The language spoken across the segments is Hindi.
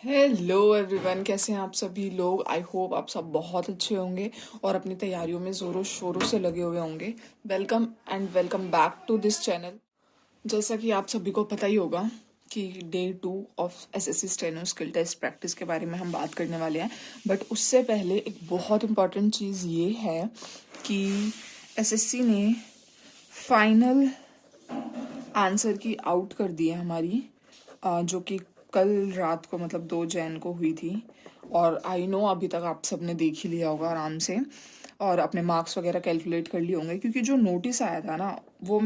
हेलो एवरीवन, कैसे हैं आप सभी लोग। आई होप आप सब बहुत अच्छे होंगे और अपनी तैयारियों में ज़ोरों शोरों से लगे हुए होंगे। Welcome and welcome back to this channel. जैसा कि आप सभी को पता ही होगा कि day 2 of SSC steno skill test practice के बारे में हम बात करने वाले हैं। बट उससे पहले एक बहुत इम्पॉर्टेंट चीज़ ये है कि एसएससी ने फाइनल आंसर की आउट कर दी है हमारी, जो कि कल रात को मतलब 2 जैन को हुई थी। और आई नो अभी तक आप सबने देख ही लिया होगा आराम से और अपने मार्क्स वगैरह कैलकुलेट कर लिए होंगे, क्योंकि जो नोटिस आया था ना वो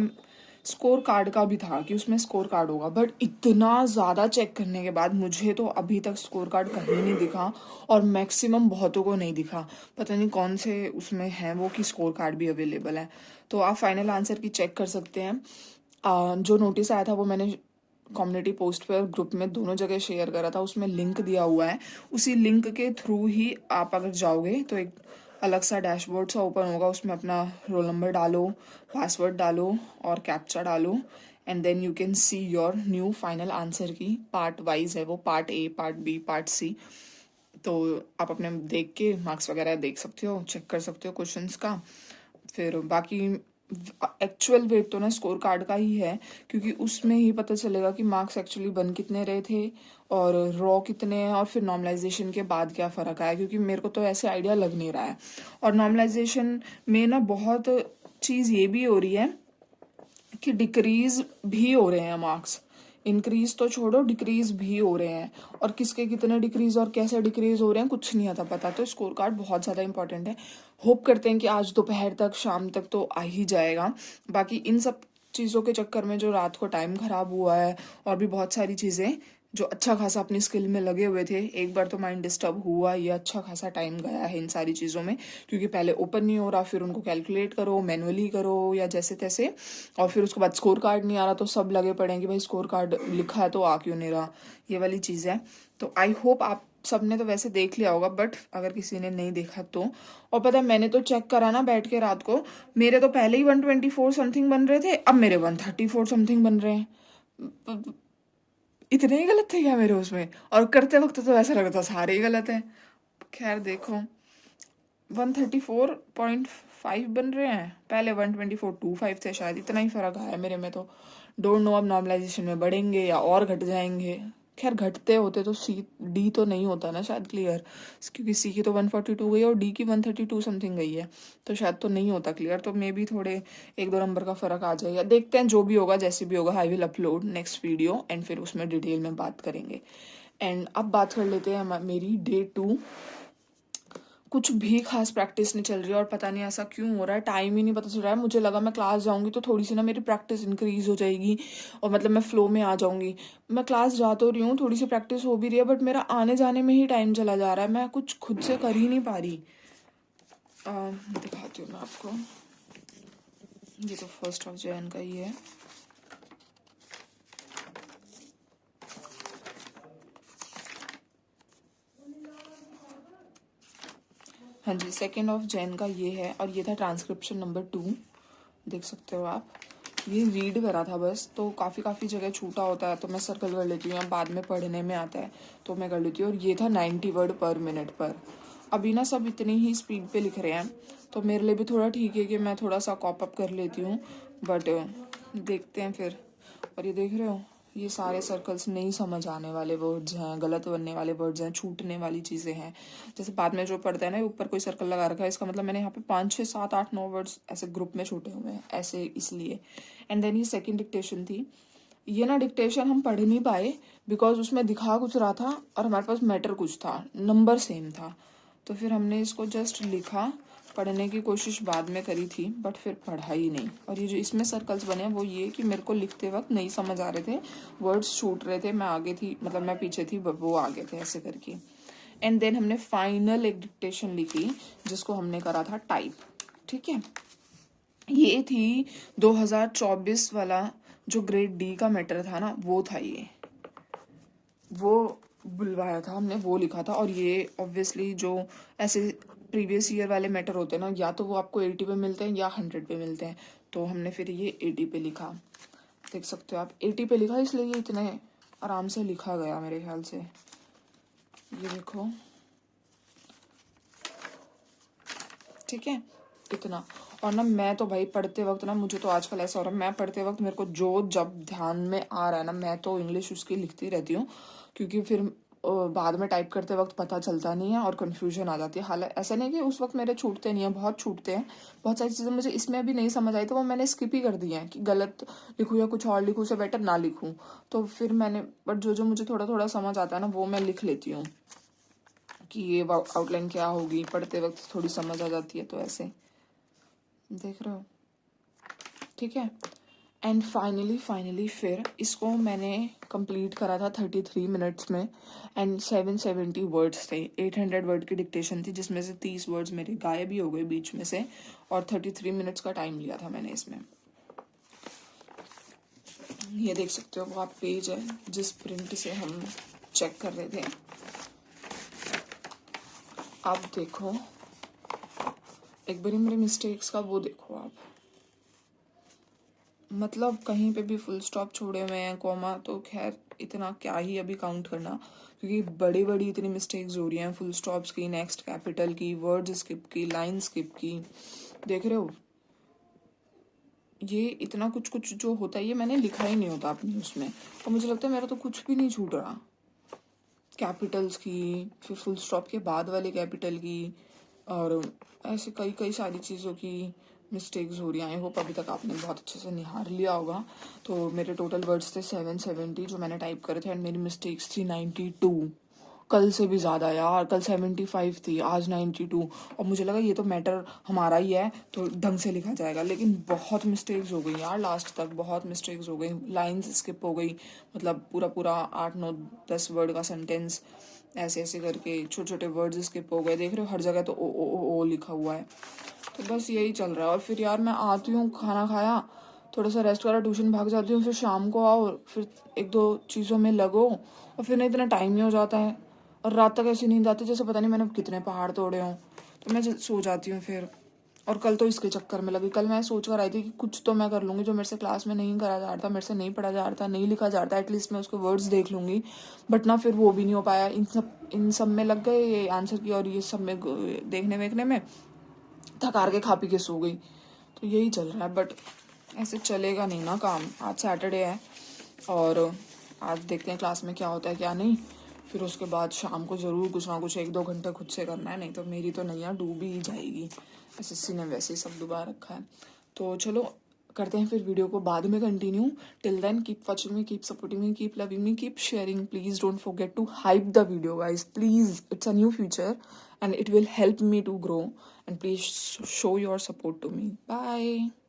स्कोर कार्ड का भी था कि उसमें स्कोर कार्ड होगा। बट इतना ज़्यादा चेक करने के बाद मुझे तो अभी तक स्कोर कार्ड कहीं नहीं दिखा और मैक्सिमम बहुतों को नहीं दिखा। पता नहीं कौन से उसमें है वो कि स्कोर कार्ड भी अवेलेबल है। तो आप फाइनल आंसर की चेक कर सकते हैं। जो नोटिस आया था वो मैंने कम्युनिटी पोस्ट पे और ग्रुप में दोनों जगह शेयर करा था। उसमें लिंक दिया हुआ है, उसी लिंक के थ्रू ही आप अगर जाओगे तो एक अलग सा डैशबोर्ड सा ओपन होगा। उसमें अपना रोल नंबर डालो, पासवर्ड डालो और कैप्चा डालो and then you can see your new final answer key. Part wise है वो, part A, part B, part C. तो आप अपने देख के मार्क्स वगैरह देख सकते हो, चेक कर सकते हो क्वेश्चंस का। फिर बाकी एक्चुअल वेट तो ना स्कोर कार्ड का ही है, क्योंकि उसमें ही पता चलेगा कि मार्क्स एक्चुअली बन कितने रहे थे और रॉ कितने हैं और फिर नॉर्मलाइजेशन के बाद क्या फ़र्क आया, क्योंकि मेरे को तो ऐसे आइडिया लग नहीं रहा है। और नॉर्मलाइजेशन में ना बहुत चीज़ ये भी हो रही है कि डिक्रीज भी हो रहे हैं मार्क्स। इंक्रीज तो छोड़ो, डिक्रीज भी हो रहे हैं। और किसके कितने डिक्रीज और कैसे डिक्रीज हो रहे हैं कुछ नहीं आता पता। तो स्कोर कार्ड बहुत ज़्यादा इंपॉर्टेंट है। होप करते हैं कि आज दोपहर तक, शाम तक तो आ ही जाएगा। बाकी इन सब चीज़ों के चक्कर में जो रात को टाइम ख़राब हुआ है और भी बहुत सारी चीज़ें, जो अच्छा खासा अपनी स्किल में लगे हुए थे, एक बार तो माइंड डिस्टर्ब हुआ। ये अच्छा खासा टाइम गया है इन सारी चीज़ों में, क्योंकि पहले ओपन नहीं हो रहा, फिर उनको कैलकुलेट करो, मैनुअली करो या जैसे तैसे, और फिर उसके बाद स्कोर कार्ड नहीं आ रहा तो सब लगे पड़े हैं कि भाई स्कोर कार्ड लिखा है तो आ क्यों नहीं रहा। ये वाली चीज़ है। तो आई होप आप सबने तो वैसे देख लिया होगा, बट अगर किसी ने नहीं देखा तो। और पता है मैंने तो चेक करा ना बैठ के रात को, मेरे तो पहले ही 124 समथिंग बन रहे थे, अब मेरे 134 समथिंग बन रहे हैं। इतने ही गलत थे क्या मेरे उसमें? और करते वक्त तो ऐसा लग रहा था सारे ही गलत हैं। खैर देखो, 134.5 बन रहे हैं, पहले 124.25 थे शायद। इतना ही फर्क आया मेरे में तो। डोंट नो अब नॉर्मलाइजेशन में बढ़ेंगे या और घट जाएंगे। खैर घटते होते तो सी डी तो नहीं होता ना शायद क्लियर, क्योंकि सी की तो 142 गई और डी की 132 समथिंग गई है। तो शायद तो नहीं होता क्लियर। तो मे भी थोड़े 1-2 नंबर का फ़र्क आ जाएगा। देखते हैं, जो भी होगा जैसे भी होगा I will upload next video and फिर उसमें डिटेल में बात करेंगे। एंड अब बात कर लेते हैं मेरी डे 2। कुछ भी खास प्रैक्टिस नहीं चल रही है और पता नहीं ऐसा क्यों हो रहा है, टाइम ही नहीं पता चल रहा है। मुझे लगा मैं क्लास जाऊंगी तो थोड़ी सी ना मेरी प्रैक्टिस इंक्रीज हो जाएगी और मतलब मैं फ्लो में आ जाऊंगी। मैं क्लास जा तो रही हूँ, थोड़ी सी प्रैक्टिस हो भी रही है, बट मेरा आने जाने में ही टाइम चला जा रहा है। मैं कुछ खुद से कर ही नहीं पा रही। दिखाती हूँ मैं आपको। ये तो 1 का ही है। हाँ जी, 2 का ये है और ये था ट्रांसक्रिप्शन नंबर 2। देख सकते हो आप। ये रीड करा था बस, तो काफ़ी जगह छूटा होता है तो मैं सर्कल कर लेती हूँ या बाद में पढ़ने में आता है तो मैं कर लेती हूँ। और ये था 90 वर्ड पर मिनट पर। अभी ना सब इतनी ही स्पीड पे लिख रहे हैं तो मेरे लिए भी थोड़ा ठीक है कि मैं थोड़ा सा कॉप अप कर लेती हूँ। बट देखते हैं फिर। और ये देख रहे हो, ये सारे सर्कल्स नहीं समझ आने वाले वर्ड्स हैं, गलत बनने वाले वर्ड्स हैं, छूटने वाली चीज़ें हैं। जैसे बाद में जो पढ़ता है ना, ऊपर कोई सर्कल लगा रखा है, इसका मतलब मैंने यहाँ पे 5 6 7 8 9 वर्ड्स ऐसे ग्रुप में छूटे हुए हैं ऐसे, इसलिए। एंड देन ये सेकेंड डिक्टेशन थी। ये ना डिक्टेशन हम पढ़ नहीं पाए बिकॉज उसमें दिखा कुछ रहा था और हमारे पास मैटर कुछ था, नंबर सेम था। तो फिर हमने इसको जस्ट लिखा, पढ़ने की कोशिश बाद में करी थी बट फिर पढ़ा ही नहीं। और ये जो इसमें सर्कल्स बने हैं वो ये कि मेरे को लिखते वक्त नहीं समझ आ रहे थे, वर्ड्स छूट रहे थे, मैं आगे थी मतलब मैं पीछे थी, वो आगे थे, ऐसे करके। एंड देन हमने फाइनल एक डिक्टेशन लिखी जिसको हमने करा था टाइप। ठीक है, ये थी 2024 वाला जो ग्रेड डी का मैटर था ना, वो था ये, वो बुलवाया था हमने, वो लिखा था। और ये ऑब्वियसली जो ऐसे प्रीवियस ईयर वाले मैटर होते हैं ना, या तो वो आपको 80 पे मिलते हैं या 100 पे मिलते हैं। तो हमने फिर ये 80 पे लिखा। देख सकते हो आप, 80 पे लिखा, इसलिए ये इतने आराम से लिखा गया मेरे ख्याल से। ये देखो, ठीक है, इतना। और ना मैं तो भाई पढ़ते वक्त ना, मुझे तो आजकल ऐसा हो रहा है, मैं पढ़ते वक्त मेरे को जो जब ध्यान में आ रहा है ना, मैं तो इंग्लिश उसकी लिखती रहती हूँ, क्योंकि फिर बाद में टाइप करते वक्त पता चलता नहीं है और कन्फ्यूजन आ जाती है। हालांकि ऐसा नहीं कि उस वक्त मेरे छूटते नहीं है, बहुत छूटते हैं। बहुत सारी चीज़ें मुझे इसमें भी नहीं समझ आई तो वो मैंने स्किप ही कर दी हैं कि गलत लिखूँ या कुछ और लिखूँ, से बेटर ना लिखूँ। तो फिर मैंने, बट जो जो मुझे थोड़ा थोड़ा समझ आता है ना, वो मैं लिख लेती हूँ कि ये आउटलाइन क्या होगी, पढ़ते वक्त थोड़ी समझ आ जाती है। तो ऐसे देख रहे हो, ठीक है। एंड फाइनली फिर इसको मैंने कंप्लीट करा था 33 मिनट्स में। एंड 770 वर्ड्स थे, 800 वर्ड की डिक्टेशन थी, जिसमें से 30 वर्ड्स मेरे गायब भी हो गए बीच में से। और 33 मिनट्स का टाइम लिया था मैंने इसमें। ये देख सकते हो, वो आप पेज है जिस प्रिंट से हम चेक कर रहे थे। आप देखो, एक बारी मेरे मिस्टेक्स का वो देखो आप, मतलब कहीं पे भी फुल स्टॉप छोड़े हुए हैं, कॉमा तो खैर इतना क्या ही अभी काउंट करना, क्योंकि बड़ी बड़ी इतनी मिस्टेक्स हो रही हैं, फुल स्टॉप्स की, नेक्स्ट कैपिटल की, वर्ड स्किप की, लाइन स्किप की। देख रहे हो, ये इतना कुछ कुछ जो होता है ये मैंने लिखा ही नहीं होता अपनी उसमें, और मुझे लगता है मेरा तो कुछ भी नहीं छूट रहा। कैपिटल्स की, फिर फुल स्टॉप के बाद वाले कैपिटल की, और ऐसे कई कई सारी चीज़ों की मिस्टेक्स हो रही हैं। आई होप अभी तक आपने बहुत अच्छे से निहार लिया होगा। तो मेरे टोटल वर्ड्स थे 770 जो मैंने टाइप करे थे, एंड मेरी मिस्टेक्स थी 92। कल से भी ज़्यादा यार, कल 75 थी, आज 92। और मुझे लगा ये तो मैटर हमारा ही है तो ढंग से लिखा जाएगा, लेकिन बहुत मिस्टेक्स हो गई यार, लास्ट तक बहुत मिस्टेक्स हो गई, लाइन्स स्किप हो गई, मतलब पूरा पूरा 8 9 10 वर्ड का सेंटेंस ऐसे ऐसे करके छोटे छोटे वर्ड्स स्किप हो गए। देख रहे हो, हर जगह तो ओ लिखा हुआ है। तो बस यही चल रहा है। और फिर यार मैं आती हूँ, खाना खाया, थोड़ा सा रेस्ट करा, ट्यूशन भाग जाती हूँ, फिर शाम को आओ, फिर एक दो चीज़ों में लगो, और फिर ना इतना टाइम ही हो जाता है, और रात तक ऐसी नींद आती है जैसे पता नहीं मैंने कितने पहाड़ तोड़े हों। तो मैं सो जाती हूँ फिर। और कल तो इसके चक्कर में लगी, कल मैं सोच कर आई थी कि कुछ तो मैं कर लूँगी, जो मेरे से क्लास में नहीं करा जा रहा था, मेरे से नहीं पढ़ा जा रहा था, नहीं लिखा जा रहा था, एटलीस्ट मैं उसके वर्ड्स देख लूँगी। बट ना फिर वो भी नहीं हो पाया, इन सब में लग गए ये आंसर की, और ये सब में देखने वेखने में थकार के खा पी के सो गई। तो यही चल रहा है, बट ऐसे चलेगा नहीं ना काम। आज सैटरडे है, और आज देखते हैं क्लास में क्या होता है क्या नहीं। फिर उसके बाद शाम को ज़रूर कुछ ना कुछ 1 2 घंटे खुद से करना है, नहीं तो मेरी तो नैया डूब ही जाएगी। एसएससी ने वैसे ही सब डुबा रखा है। तो चलो करते हैं फिर वीडियो को बाद में continue. Till then keep watching me, keep supporting me, keep loving me, keep sharing. Please don't forget to hype the video guys, please, it's a new future and it will help me to grow, and please show your support to me. Bye.